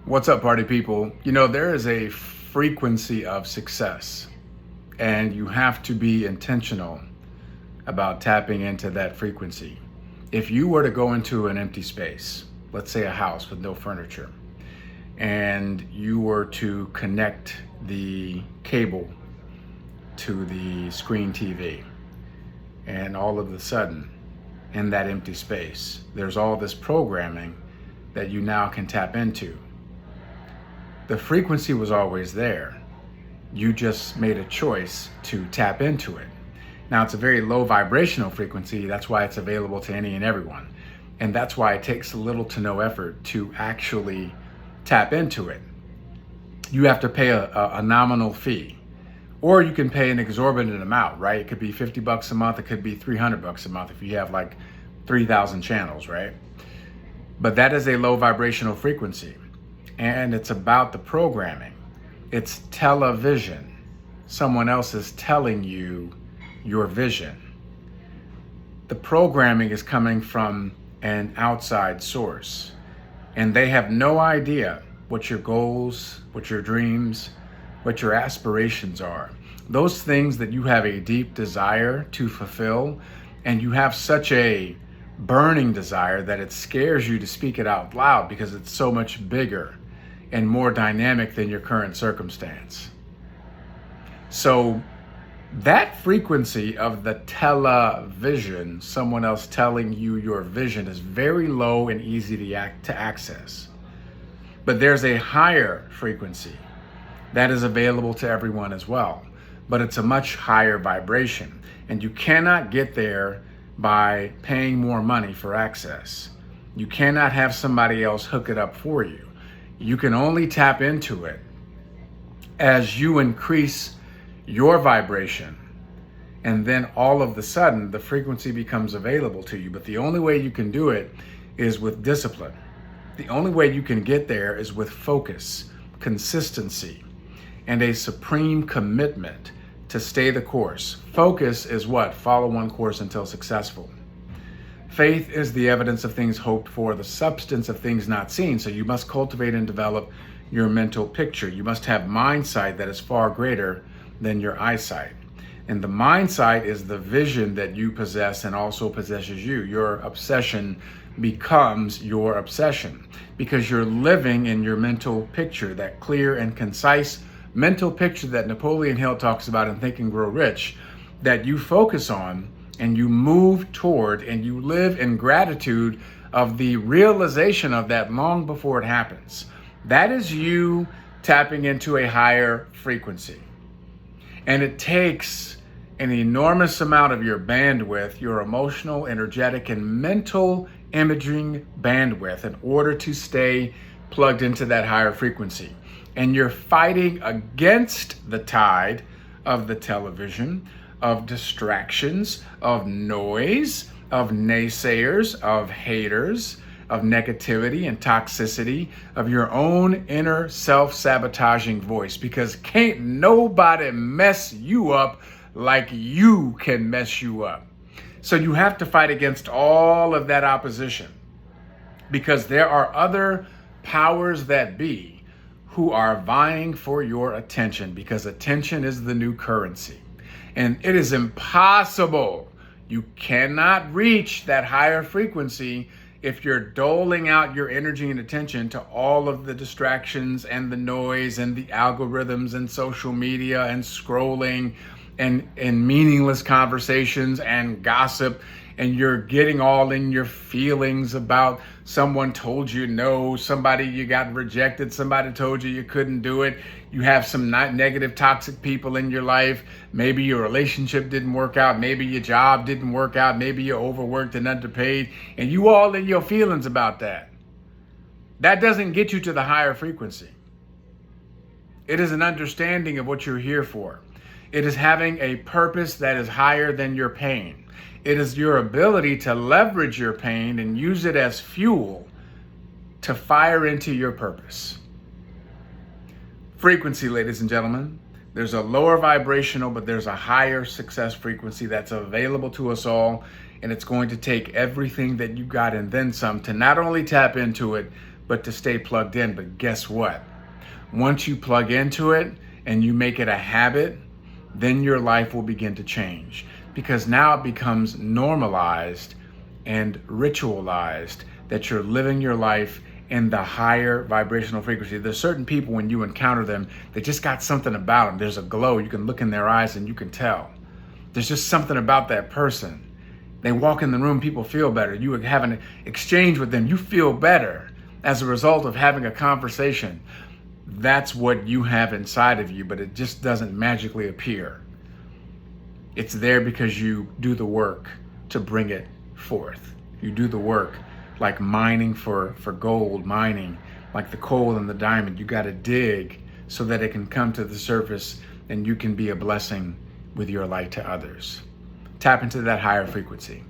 What's up, party people? There is a frequency of success, and you have to be intentional about tapping into that frequency. If you were to go into an empty space, let's say a house with no furniture, and you were to connect the cable to the screen TV, and all of a sudden, in that empty space, there's all this programming that you now can tap into. The frequency was always there. You just made a choice to tap into it. Now, it's a very low vibrational frequency. That's why it's available to any and everyone. And that's why it takes little to no effort to actually tap into it. You have to pay a nominal fee, or you can pay an exorbitant amount, right? It could be $50 a month. It could be $300 a month if you have like 3,000 channels, right? But that is a low vibrational frequency. And it's about the programming. It's television. Someone else is telling you your vision. The programming is coming from an outside source, and they have no idea what your goals, what your dreams, what your aspirations are. Those things that you have a deep desire to fulfill, and you have such a burning desire that it scares you to speak it out loud because it's so much bigger and more dynamic than your current circumstance. So that frequency of the television, someone else telling you your vision, is very low and easy to access. But there's a higher frequency that is available to everyone as well, but it's a much higher vibration, and you cannot get there by paying more money for access. You cannot have somebody else hook it up for you. You can only tap into it as you increase your vibration, and then all of the sudden the frequency becomes available to you. But the only way you can do it is with discipline. The only way you can get there is with focus, consistency, and a supreme commitment to stay the course. Focus is what? Follow one course until successful. Faith is the evidence of things hoped for, the substance of things not seen. So you must cultivate and develop your mental picture. You must have mind sight that is far greater than your eyesight. And the mind sight is the vision that you possess and also possesses you. Your obsession becomes your obsession because you're living in your mental picture, that clear and concise mental picture that Napoleon Hill talks about in Think and Grow Rich, that you focus on and you move toward, and you live in gratitude of the realization of that long before it happens. That is you tapping into a higher frequency. And it takes an enormous amount of your bandwidth, your emotional, energetic, and mental imaging bandwidth, in order to stay plugged into that higher frequency. And you're fighting against the tide of the television, of distractions, of noise, of naysayers, of haters, of negativity and toxicity, of your own inner self-sabotaging voice, because can't nobody mess you up like you can mess you up. So you have to fight against all of that opposition, because there are other powers that be who are vying for your attention, because attention is the new currency. And it is impossible. You cannot reach that higher frequency if you're doling out your energy and attention to all of the distractions and the noise and the algorithms and social media and scrolling and meaningless conversations and gossip. And you're getting all in your feelings about someone told you no, somebody you got rejected, somebody told you you couldn't do it. You have some negative, toxic people in your life. Maybe your relationship didn't work out. Maybe your job didn't work out. Maybe you're overworked and underpaid. And you all in your feelings about that. That doesn't get you to the higher frequency. It is an understanding of what you're here for. It is having a purpose that is higher than your pain. It is your ability to leverage your pain and use it as fuel to fire into your purpose. Frequency, ladies and gentlemen. There's a lower vibrational, but there's a higher success frequency that's available to us all. And it's going to take everything that you got and then some to not only tap into it, but to stay plugged in. But guess what? Once you plug into it and you make it a habit, then your life will begin to change, because now it becomes normalized and ritualized that you're living your life in the higher vibrational frequency. There's certain people, when you encounter them, they just got something about them. There's a glow. You can look in their eyes and you can tell. There's just something about that person. They walk in the room, people feel better. You have an exchange with them, you feel better as a result of having a conversation. That's what you have inside of you, but it just doesn't magically appear. It's there because you do the work to bring it forth. You do the work, like mining for gold, mining like the coal and the diamond. You got to dig so that it can come to the surface and you can be a blessing with your light to others. Tap into that higher frequency.